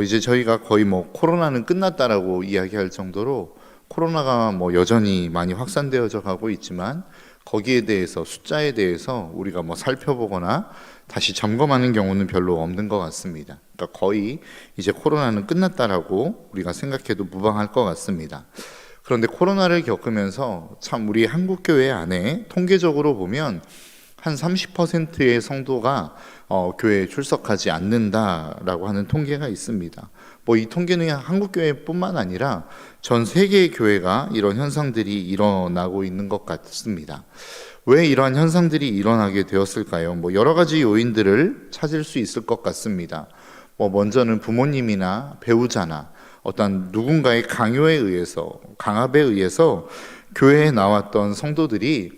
이제 저희가 거의 코로나는 끝났다라고 이야기할 정도로 코로나가 여전히 많이 확산되어져 가고 있지만 거기에 대해서 숫자에 대해서 우리가 살펴보거나 다시 점검하는 경우는 별로 없는 것 같습니다. 그러니까 거의 이제 코로나는 끝났다라고 우리가 생각해도 무방할 것 같습니다. 그런데 코로나를 겪으면서 참 우리 한국교회 안에 통계적으로 보면 한 30%의 성도가 교회에 출석하지 않는다라고 하는 통계가 있습니다. 이 통계는 한국교회뿐만 아니라 전 세계의 교회가 이런 현상들이 일어나고 있는 것 같습니다. 왜 이러한 현상들이 일어나게 되었을까요? 여러 가지 요인들을 찾을 수 있을 것 같습니다. 먼저는 부모님이나 배우자나 어떤 누군가의 강요에 의해서, 강압에 의해서 교회에 나왔던 성도들이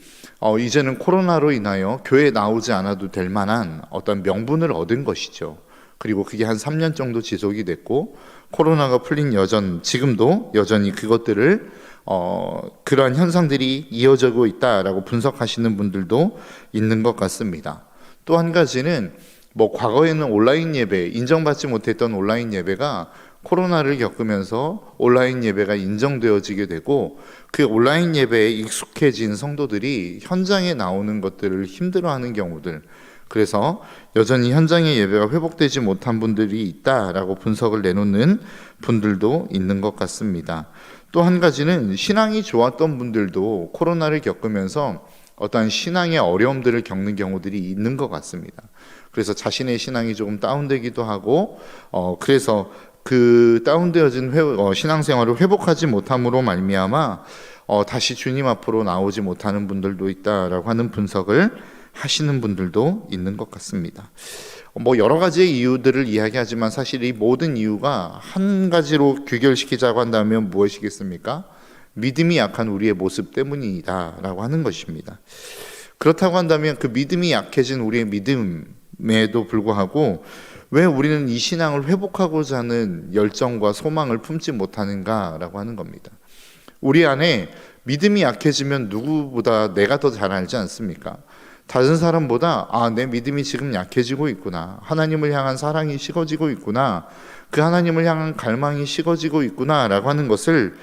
이제는 코로나로 인하여 교회에 나오지 않아도 될 만한 어떤 명분을 얻은 것이죠. 그리고 그게 한 3년 정도 지속이 됐고 코로나가 풀린 지금도 여전히 그것들을 그러한 현상들이 이어지고 있다라고 분석하시는 분들도 있는 것 같습니다. 또 한 가지는 과거에는 온라인 예배, 인정받지 못했던 온라인 예배가 코로나를 겪으면서 온라인 예배가 인정되어지게 되고 그 온라인 예배에 익숙해진 성도들이 현장에 나오는 것들을 힘들어하는 경우들, 그래서 여전히 현장의 예배가 회복되지 못한 분들이 있다라고 분석을 내놓는 분들도 있는 것 같습니다. 또 한 가지는 신앙이 좋았던 분들도 코로나를 겪으면서 어떠한 신앙의 어려움들을 겪는 경우들이 있는 것 같습니다. 그래서 자신의 신앙이 조금 다운되기도 하고 그래서 그 다운되어진 신앙생활을 회복하지 못함으로 말미암아 다시 주님 앞으로 나오지 못하는 분들도 있다라고 하는 분석을 하시는 분들도 있는 것 같습니다. 여러 가지의 이유들을 이야기하지만 사실 이 모든 이유가 한 가지로 규결시키자고 한다면 무엇이겠습니까? 믿음이 약한 우리의 모습 때문이다라고 하는 것입니다. 그렇다고 한다면 그 믿음이 약해진 우리의 믿음에도 불구하고 왜 우리는 이 신앙을 회복하고자 하는 열정과 소망을 품지 못하는가라고 하는 겁니다. 우리 안에 믿음이 약해지면 누구보다 내가 더 잘 알지 않습니까? 다른 사람보다 내 믿음이 지금 약해지고 있구나, 하나님을 향한 사랑이 식어지고 있구나, 그 하나님을 향한 갈망이 식어지고 있구나 라고 하는 것을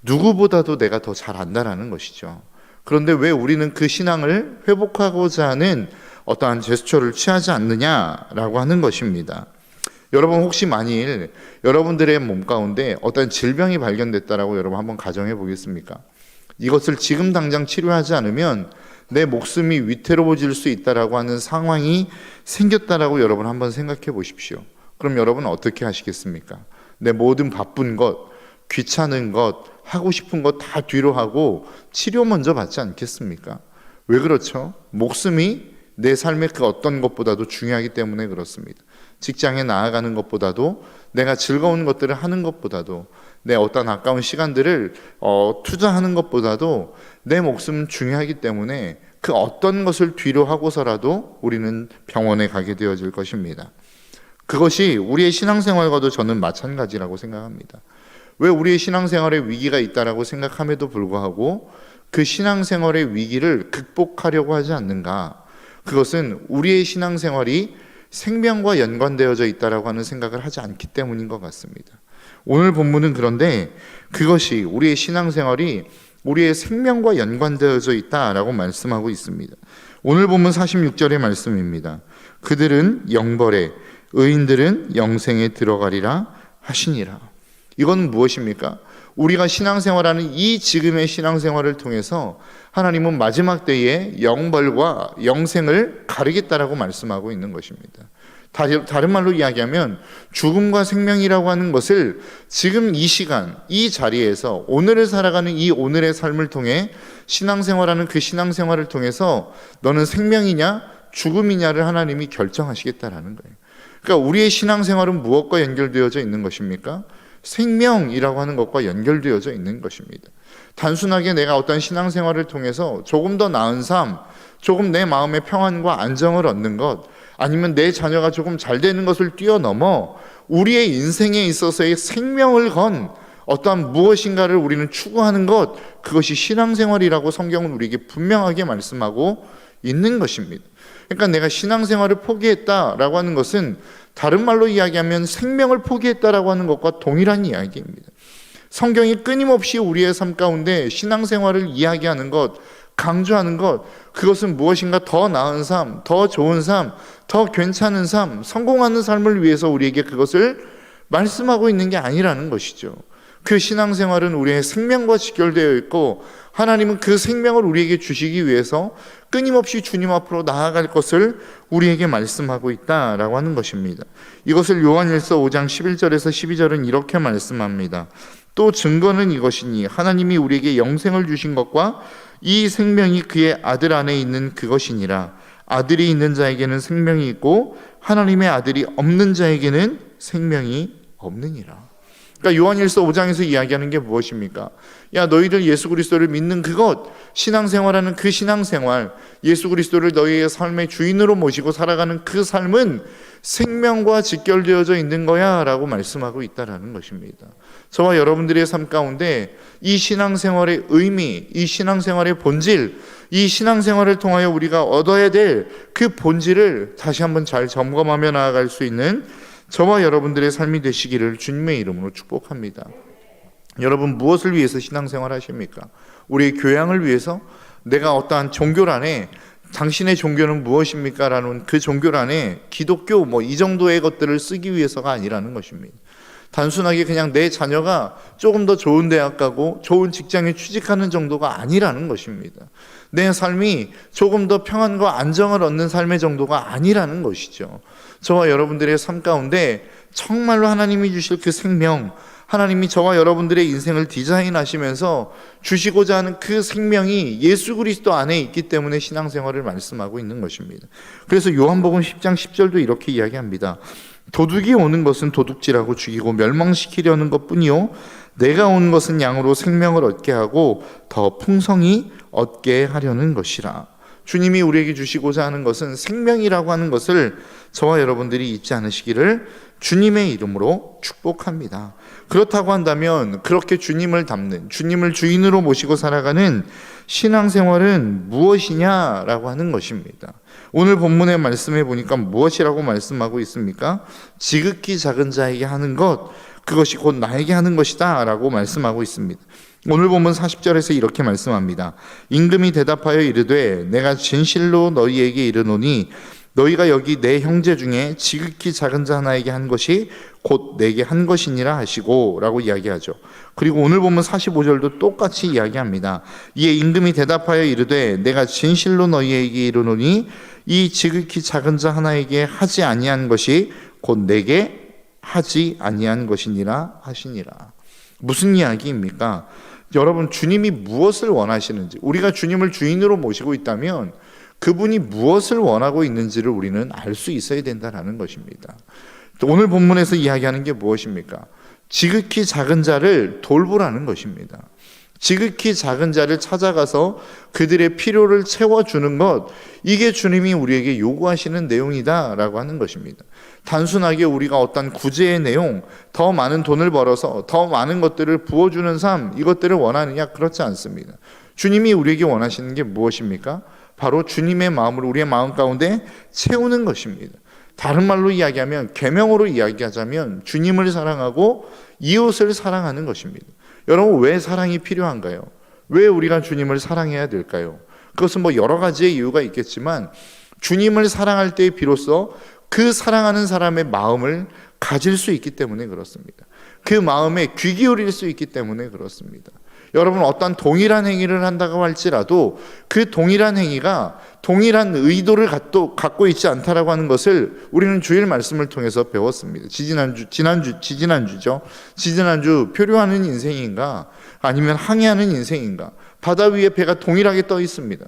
누구보다도 내가 더 잘 안다라는 것이죠. 그런데 왜 우리는 그 신앙을 회복하고자 하는 어떠한 제스처를 취하지 않느냐라고 하는 것입니다. 여러분 혹시 만일 여러분들의 몸 가운데 어떤 질병이 발견됐다라고 여러분 한번 가정해 보겠습니까? 이것을 지금 당장 치료하지 않으면 내 목숨이 위태로워질 수 있다라고 하는 상황이 생겼다라고 여러분 한번 생각해 보십시오. 그럼 여러분 어떻게 하시겠습니까? 내 모든 바쁜 것, 귀찮은 것, 하고 싶은 것 다 뒤로 하고 치료 먼저 받지 않겠습니까? 왜 그렇죠? 목숨이 내 삶의 그 어떤 것보다도 중요하기 때문에 그렇습니다. 직장에 나아가는 것보다도, 내가 즐거운 것들을 하는 것보다도, 내 어떤 아까운 시간들을 투자하는 것보다도 내 목숨은 중요하기 때문에 그 어떤 것을 뒤로 하고서라도 우리는 병원에 가게 되어질 것입니다. 그것이 우리의 신앙생활과도 저는 마찬가지라고 생각합니다. 왜 우리의 신앙생활에 위기가 있다라고 생각함에도 불구하고 그 신앙생활의 위기를 극복하려고 하지 않는가? 그것은 우리의 신앙생활이 생명과 연관되어져 있다라고 하는 생각을 하지 않기 때문인 것 같습니다. 오늘 본문은 그런데 그것이 우리의 신앙생활이 우리의 생명과 연관되어져 있다라고 말씀하고 있습니다. 오늘 본문 46절의 말씀입니다. 그들은 영벌에, 의인들은 영생에 들어가리라 하시니라. 이건 무엇입니까? 우리가 신앙생활하는 이 지금의 신앙생활을 통해서 하나님은 마지막 때에 영벌과 영생을 가르겠다라고 말씀하고 있는 것입니다. 다른 말로 이야기하면 죽음과 생명이라고 하는 것을 지금 이 시간, 이 자리에서 오늘을 살아가는 이 오늘의 삶을 통해 신앙생활하는 그 신앙생활을 통해서 너는 생명이냐 죽음이냐를 하나님이 결정하시겠다라는 거예요. 그러니까 우리의 신앙생활은 무엇과 연결되어져 있는 것입니까? 생명이라고 하는 것과 연결되어져 있는 것입니다. 단순하게 내가 어떤 신앙생활을 통해서 조금 더 나은 삶, 조금 내 마음의 평안과 안정을 얻는 것, 아니면 내 자녀가 조금 잘 되는 것을 뛰어넘어 우리의 인생에 있어서의 생명을 건 어떠한 무엇인가를 우리는 추구하는 것, 그것이 신앙생활이라고 성경은 우리에게 분명하게 말씀하고 있는 것입니다. 그러니까 내가 신앙생활을 포기했다라고 하는 것은 다른 말로 이야기하면 생명을 포기했다라고 하는 것과 동일한 이야기입니다. 성경이 끊임없이 우리의 삶 가운데 신앙생활을 이야기하는 것, 강조하는 것, 그것은 무엇인가 더 나은 삶, 더 좋은 삶, 더 괜찮은 삶, 성공하는 삶을 위해서 우리에게 그것을 말씀하고 있는 게 아니라는 것이죠. 그 신앙생활은 우리의 생명과 직결되어 있고 하나님은 그 생명을 우리에게 주시기 위해서 끊임없이 주님 앞으로 나아갈 것을 우리에게 말씀하고 있다라고 하는 것입니다. 이것을 요한일서 5장 11절에서 12절은 이렇게 말씀합니다. 또 증거는 이것이니 하나님이 우리에게 영생을 주신 것과 이 생명이 그의 아들 안에 있는 그것이니라. 아들이 있는 자에게는 생명이 있고 하나님의 아들이 없는 자에게는 생명이 없느니라. 그러니까 요한일서 5장에서 이야기하는 게 무엇입니까? 야, 너희들 예수 그리스도를 믿는 그것, 신앙생활하는 그 신앙생활, 예수 그리스도를 너희의 삶의 주인으로 모시고 살아가는 그 삶은 생명과 직결되어져 있는 거야 라고 말씀하고 있다는 것입니다. 저와 여러분들의 삶 가운데 이 신앙생활의 의미, 이 신앙생활의 본질, 이 신앙생활을 통하여 우리가 얻어야 될 그 본질을 다시 한번 잘 점검하며 나아갈 수 있는 저와 여러분들의 삶이 되시기를 주님의 이름으로 축복합니다. 여러분, 무엇을 위해서 신앙생활 하십니까? 우리의 교양을 위해서? 내가 어떠한 종교란에 당신의 종교는 무엇입니까? 라는 그 종교란에 기독교 이 정도의 것들을 쓰기 위해서가 아니라는 것입니다. 단순하게 그냥 내 자녀가 조금 더 좋은 대학 가고 좋은 직장에 취직하는 정도가 아니라는 것입니다. 내 삶이 조금 더 평안과 안정을 얻는 삶의 정도가 아니라는 것이죠. 저와 여러분들의 삶 가운데 정말로 하나님이 주실 그 생명, 하나님이 저와 여러분들의 인생을 디자인하시면서 주시고자 하는 그 생명이 예수 그리스도 안에 있기 때문에 신앙생활을 말씀하고 있는 것입니다. 그래서 요한복음 10장 10절도 이렇게 이야기합니다. 도둑이 오는 것은 도둑질하고 죽이고 멸망시키려는 것뿐이요 내가 온 것은 양으로 생명을 얻게 하고 더 풍성히 얻게 하려는 것이라. 주님이 우리에게 주시고자 하는 것은 생명이라고 하는 것을 저와 여러분들이 잊지 않으시기를 주님의 이름으로 축복합니다. 그렇다고 한다면 그렇게 주님을 닮는, 주님을 주인으로 모시고 살아가는 신앙생활은 무엇이냐라고 하는 것입니다. 오늘 본문의 말씀해 보니까 무엇이라고 말씀하고 있습니까? 지극히 작은 자에게 하는 것, 그것이 곧 나에게 하는 것이다 라고 말씀하고 있습니다. 오늘 본문 40절에서 이렇게 말씀합니다. 임금이 대답하여 이르되 내가 진실로 너희에게 이르노니 너희가 여기 내 형제 중에 지극히 작은 자 하나에게 한 것이 곧 내게 한 것이니라 하시고 라고 이야기하죠. 그리고 오늘 보면 45절도 똑같이 이야기합니다. 이에 임금이 대답하여 이르되 내가 진실로 너희에게 이르노니 이 지극히 작은 자 하나에게 하지 아니한 것이 곧 내게 하지 아니한 것이니라 하시니라. 무슨 이야기입니까? 여러분, 주님이 무엇을 원하시는지, 우리가 주님을 주인으로 모시고 있다면 그분이 무엇을 원하고 있는지를 우리는 알 수 있어야 된다는 것입니다. 오늘 본문에서 이야기하는 게 무엇입니까? 지극히 작은 자를 돌보라는 것입니다. 지극히 작은 자를 찾아가서 그들의 필요를 채워주는 것, 이게 주님이 우리에게 요구하시는 내용이다라고 하는 것입니다. 단순하게 우리가 어떤 구제의 내용, 더 많은 돈을 벌어서 더 많은 것들을 부어주는 삶, 이것들을 원하느냐? 그렇지 않습니다. 주님이 우리에게 원하시는 게 무엇입니까? 바로 주님의 마음을 우리의 마음 가운데 채우는 것입니다. 다른 말로 이야기하면, 계명으로 이야기하자면 주님을 사랑하고 이웃을 사랑하는 것입니다. 여러분, 왜 사랑이 필요한가요? 왜 우리가 주님을 사랑해야 될까요? 그것은 여러 가지의 이유가 있겠지만 주님을 사랑할 때 비로소 그 사랑하는 사람의 마음을 가질 수 있기 때문에 그렇습니다. 그 마음에 귀 기울일 수 있기 때문에 그렇습니다. 여러분, 어떤 동일한 행위를 한다고 할지라도 그 동일한 행위가 동일한 의도를 갖고 있지 않다라고 하는 것을 우리는 주일 말씀을 통해서 배웠습니다. 지지난주 표류하는 인생인가 아니면 항해하는 인생인가, 바다 위에 배가 동일하게 떠 있습니다.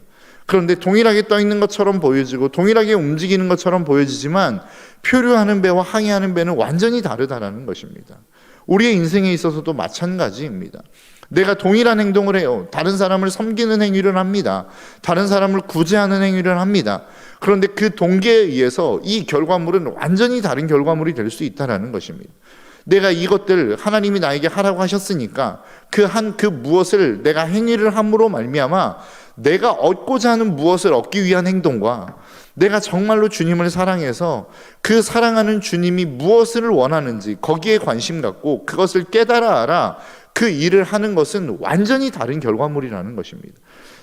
그런데 동일하게 떠 있는 것처럼 보여지고 동일하게 움직이는 것처럼 보여지지만 표류하는 배와 항해하는 배는 완전히 다르다라는 것입니다. 우리의 인생에 있어서도 마찬가지입니다. 내가 동일한 행동을 해요. 다른 사람을 섬기는 행위를 합니다. 다른 사람을 구제하는 행위를 합니다. 그런데 그 동기에 의해서 이 결과물은 완전히 다른 결과물이 될 수 있다는 것입니다. 내가 이것들 하나님이 나에게 하라고 하셨으니까 그 무엇을 내가 행위를 함으로 말미암아 내가 얻고자 하는 무엇을 얻기 위한 행동과 내가 정말로 주님을 사랑해서 그 사랑하는 주님이 무엇을 원하는지 거기에 관심 갖고 그것을 깨달아 알아 그 일을 하는 것은 완전히 다른 결과물이라는 것입니다.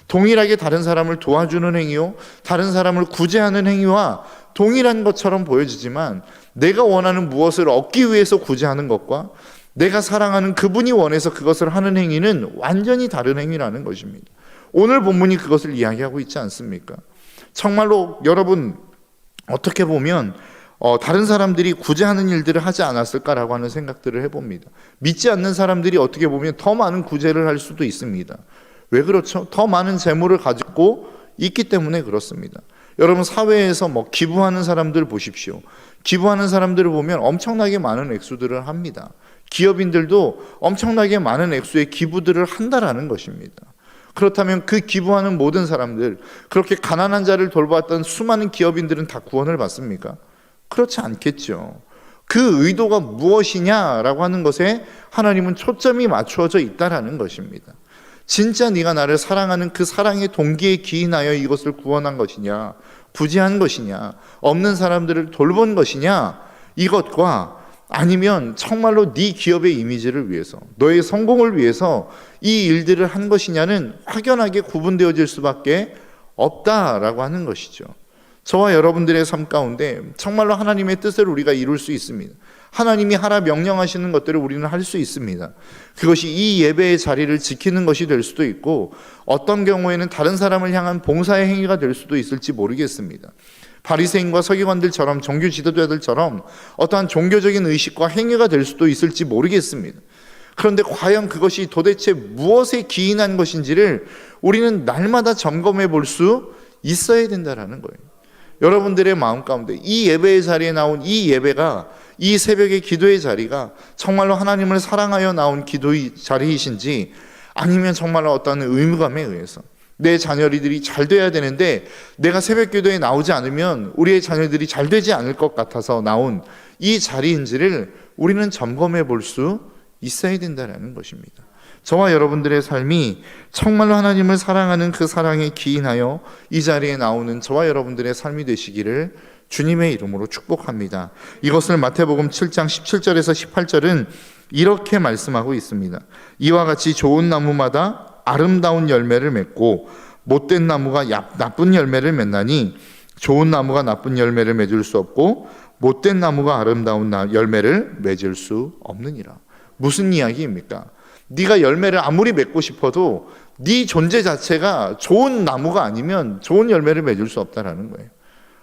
동일하게 다른 사람을 도와주는 행위요, 다른 사람을 구제하는 행위와 동일한 것처럼 보여지지만 내가 원하는 무엇을 얻기 위해서 구제하는 것과 내가 사랑하는 그분이 원해서 그것을 하는 행위는 완전히 다른 행위라는 것입니다. 오늘 본문이 그것을 이야기하고 있지 않습니까? 정말로 여러분 어떻게 보면 다른 사람들이 구제하는 일들을 하지 않았을까라고 하는 생각들을 해봅니다. 믿지 않는 사람들이 어떻게 보면 더 많은 구제를 할 수도 있습니다. 왜 그렇죠? 더 많은 재물을 가지고 있기 때문에 그렇습니다. 여러분 사회에서 기부하는 사람들 보십시오. 기부하는 사람들을 보면 엄청나게 많은 액수들을 합니다. 기업인들도 엄청나게 많은 액수의 기부들을 한다라는 것입니다. 그렇다면 그 기부하는 모든 사람들, 그렇게 가난한 자를 돌봤던 수많은 기업인들은 다 구원을 받습니까? 그렇지 않겠죠. 그 의도가 무엇이냐라고 하는 것에 하나님은 초점이 맞추어져 있다라는 것입니다. 진짜 네가 나를 사랑하는 그 사랑의 동기에 기인하여 이것을 구원한 것이냐, 구제한 것이냐, 없는 사람들을 돌본 것이냐, 이것과 아니면 정말로 네 기업의 이미지를 위해서, 너의 성공을 위해서 이 일들을 한 것이냐는 확연하게 구분되어질 수밖에 없다라고 하는 것이죠. 저와 여러분들의 삶 가운데 정말로 하나님의 뜻을 우리가 이룰 수 있습니다. 하나님이 하라 명령하시는 것들을 우리는 할 수 있습니다. 그것이 이 예배의 자리를 지키는 것이 될 수도 있고 어떤 경우에는 다른 사람을 향한 봉사의 행위가 될 수도 있을지 모르겠습니다. 바리새인과 서기관들처럼 종교 지도자들처럼 어떠한 종교적인 의식과 행위가 될 수도 있을지 모르겠습니다. 그런데 과연 그것이 도대체 무엇에 기인한 것인지를 우리는 날마다 점검해 볼 수 있어야 된다는 거예요. 여러분들의 마음 가운데 이 예배의 자리에 나온 이 예배가, 이 새벽의 기도의 자리가 정말로 하나님을 사랑하여 나온 기도의 자리이신지, 아니면 정말로 어떤 의무감에 의해서 내 자녀들이 잘 돼야 되는데 내가 새벽 기도에 나오지 않으면 우리의 자녀들이 잘 되지 않을 것 같아서 나온 이 자리인지를 우리는 점검해 볼 수 있어야 된다는 것입니다. 저와 여러분들의 삶이 정말로 하나님을 사랑하는 그 사랑에 기인하여 이 자리에 나오는 저와 여러분들의 삶이 되시기를 주님의 이름으로 축복합니다. 이것을 마태복음 7장 17절에서 18절은 이렇게 말씀하고 있습니다. 이와 같이 좋은 나무마다 아름다운 열매를 맺고 못된 나무가 나쁜 열매를 맺나니 좋은 나무가 나쁜 열매를 맺을 수 없고 못된 나무가 아름다운 열매를 맺을 수 없느니라. 무슨 이야기입니까? 네가 열매를 아무리 맺고 싶어도 네 존재 자체가 좋은 나무가 아니면 좋은 열매를 맺을 수 없다라는 거예요.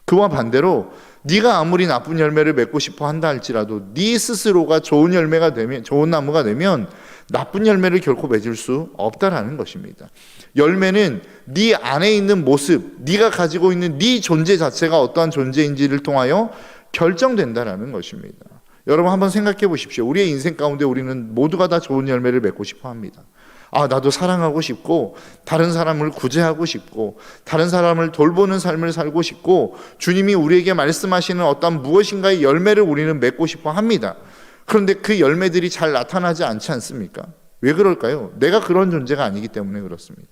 그와 반대로 네가 아무리 나쁜 열매를 맺고 싶어 한다 할지라도 네 스스로가 좋은 열매가 되면, 좋은 나무가 되면 나쁜 열매를 결코 맺을 수 없다라는 것입니다. 열매는 네 안에 있는 모습, 네가 가지고 있는 네 존재 자체가 어떠한 존재인지를 통하여 결정된다라는 것입니다. 여러분 한번 생각해 보십시오. 우리의 인생 가운데 우리는 모두가 다 좋은 열매를 맺고 싶어 합니다. 나도 사랑하고 싶고 다른 사람을 구제하고 싶고 다른 사람을 돌보는 삶을 살고 싶고 주님이 우리에게 말씀하시는 어떤 무엇인가의 열매를 우리는 맺고 싶어 합니다. 그런데 그 열매들이 잘 나타나지 않지 않습니까? 왜 그럴까요? 내가 그런 존재가 아니기 때문에 그렇습니다.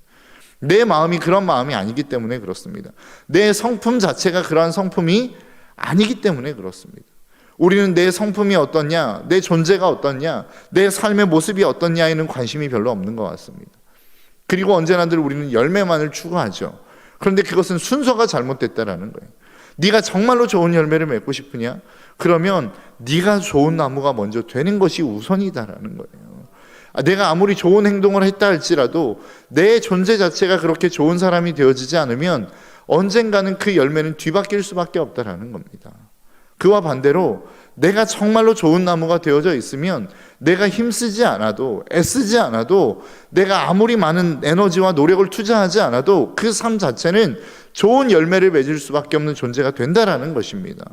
내 마음이 그런 마음이 아니기 때문에 그렇습니다. 내 성품 자체가 그러한 성품이 아니기 때문에 그렇습니다. 우리는 내 성품이 어떻냐, 내 존재가 어떻냐, 내 삶의 모습이 어떻냐에는 관심이 별로 없는 것 같습니다. 그리고 언제나들 우리는 열매만을 추구하죠. 그런데 그것은 순서가 잘못됐다라는 거예요. 네가 정말로 좋은 열매를 맺고 싶으냐? 그러면 네가 좋은 나무가 먼저 되는 것이 우선이다라는 거예요. 내가 아무리 좋은 행동을 했다 할지라도 내 존재 자체가 그렇게 좋은 사람이 되어지지 않으면 언젠가는 그 열매는 뒤바뀔 수밖에 없다라는 겁니다. 그와 반대로 내가 정말로 좋은 나무가 되어져 있으면 내가 힘쓰지 않아도, 애쓰지 않아도, 내가 아무리 많은 에너지와 노력을 투자하지 않아도 그 삶 자체는 좋은 열매를 맺을 수밖에 없는 존재가 된다라는 것입니다.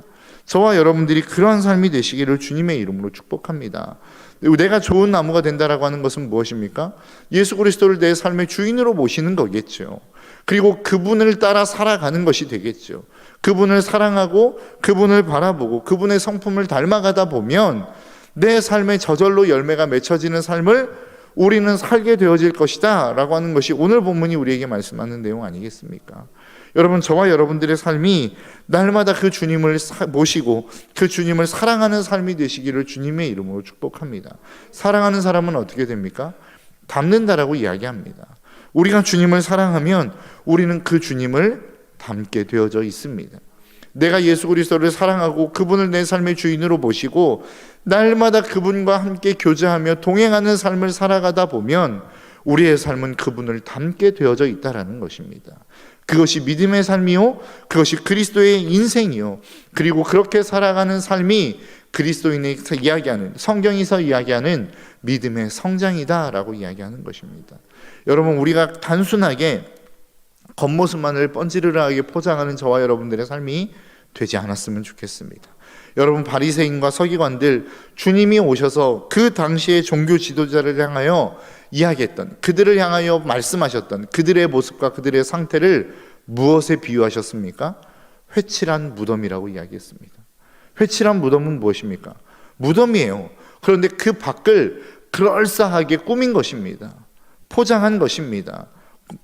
저와 여러분들이 그러한 삶이 되시기를 주님의 이름으로 축복합니다. 내가 좋은 나무가 된다라고 하는 것은 무엇입니까? 예수 그리스도를 내 삶의 주인으로 모시는 거겠죠. 그리고 그분을 따라 살아가는 것이 되겠죠. 그분을 사랑하고 그분을 바라보고 그분의 성품을 닮아가다 보면 내 삶에 저절로 열매가 맺혀지는 삶을 우리는 살게 되어질 것이다 라고 하는 것이 오늘 본문이 우리에게 말씀하는 내용 아니겠습니까? 여러분, 저와 여러분들의 삶이 날마다 그 주님을 모시고 그 주님을 사랑하는 삶이 되시기를 주님의 이름으로 축복합니다. 사랑하는 사람은 어떻게 됩니까? 닮는다라고 이야기합니다. 우리가 주님을 사랑하면 우리는 그 주님을 닮게 되어져 있습니다. 내가 예수 그리스도를 사랑하고 그분을 내 삶의 주인으로 모시고 날마다 그분과 함께 교제하며 동행하는 삶을 살아가다 보면 우리의 삶은 그분을 닮게 되어져 있다라는 것입니다. 그것이 믿음의 삶이요, 그것이 그리스도의 인생이요, 그리고 그렇게 살아가는 삶이 그리스도인에서 이야기하는, 성경에서 이야기하는 믿음의 성장이다라고 이야기하는 것입니다. 여러분, 우리가 단순하게 겉모습만을 번지르르하게 포장하는 저와 여러분들의 삶이 되지 않았으면 좋겠습니다. 여러분, 바리새인과 서기관들, 주님이 오셔서 그 당시의 종교 지도자를 향하여 이야기했던, 그들을 향하여 말씀하셨던 그들의 모습과 그들의 상태를 무엇에 비유하셨습니까? 회칠한 무덤이라고 이야기했습니다. 회칠한 무덤은 무엇입니까? 무덤이에요. 그런데 그 밖을 그럴싸하게 꾸민 것입니다. 포장한 것입니다.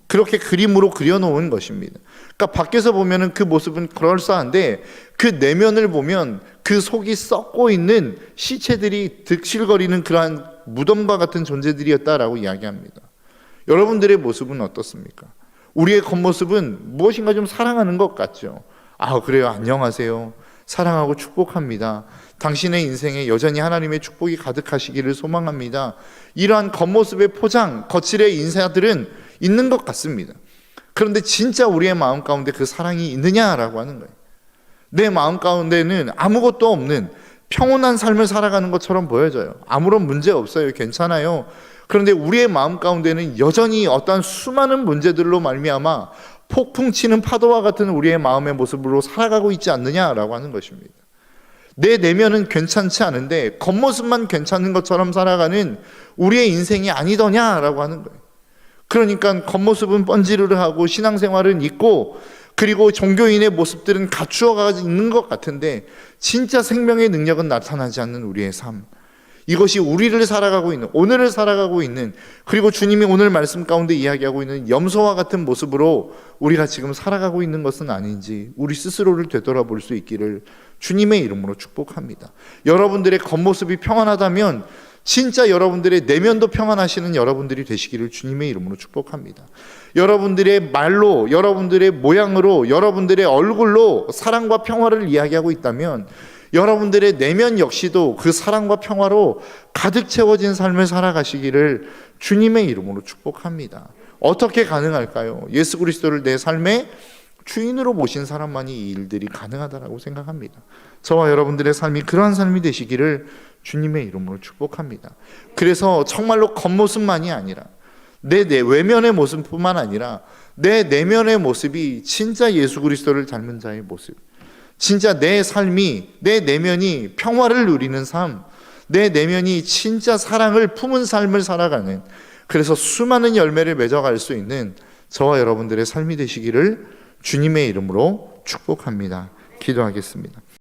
그렇게 그림으로 그려놓은 것입니다. 그러니까 밖에서 보면 그 모습은 그럴싸한데 그 내면을 보면 그 속이 썩고 있는 시체들이 득실거리는 그러한 무덤과 같은 존재들이었다라고 이야기합니다. 여러분들의 모습은 어떻습니까? 우리의 겉모습은 무엇인가 좀 사랑하는 것 같죠. 아, 그래요. 안녕하세요. 사랑하고 축복합니다. 당신의 인생에 여전히 하나님의 축복이 가득하시기를 소망합니다. 이러한 겉모습의 포장, 거칠의 인사들은 있는 것 같습니다. 그런데 진짜 우리의 마음 가운데 그 사랑이 있느냐라고 하는 거예요. 내 마음 가운데는 아무것도 없는 평온한 삶을 살아가는 것처럼 보여져요. 아무런 문제 없어요. 괜찮아요. 그런데 우리의 마음 가운데는 여전히 어떠한 수많은 문제들로 말미암아 폭풍 치는 파도와 같은 우리의 마음의 모습으로 살아가고 있지 않느냐라고 하는 것입니다. 내 내면은 괜찮지 않은데 겉모습만 괜찮은 것처럼 살아가는 우리의 인생이 아니더냐라고 하는 거예요. 그러니까 겉모습은 번지르르하고 신앙생활은 있고 그리고 종교인의 모습들은 갖추어가 있는 것 같은데 진짜 생명의 능력은 나타나지 않는 우리의 삶, 이것이 우리를 살아가고 있는, 오늘을 살아가고 있는, 그리고 주님이 오늘 말씀 가운데 이야기하고 있는 염소와 같은 모습으로 우리가 지금 살아가고 있는 것은 아닌지 우리 스스로를 되돌아볼 수 있기를 주님의 이름으로 축복합니다. 여러분들의 겉모습이 평안하다면 진짜 여러분들의 내면도 평안하시는 여러분들이 되시기를 주님의 이름으로 축복합니다. 여러분들의 말로, 여러분들의 모양으로, 여러분들의 얼굴로 사랑과 평화를 이야기하고 있다면 여러분들의 내면 역시도 그 사랑과 평화로 가득 채워진 삶을 살아가시기를 주님의 이름으로 축복합니다. 어떻게 가능할까요? 예수 그리스도를 내 삶의 주인으로 모신 사람만이 이 일들이 가능하다고 생각합니다. 저와 여러분들의 삶이 그러한 삶이 되시기를 주님의 이름으로 축복합니다. 그래서 정말로 겉모습만이 아니라 내 외면의 모습뿐만 아니라 내 내면의 모습이 진짜 예수 그리스도를 닮은 자의 모습, 진짜 내 삶이, 내 내면이 평화를 누리는 삶, 내 내면이 진짜 사랑을 품은 삶을 살아가는, 그래서 수많은 열매를 맺어갈 수 있는 저와 여러분들의 삶이 되시기를 주님의 이름으로 축복합니다. 기도하겠습니다.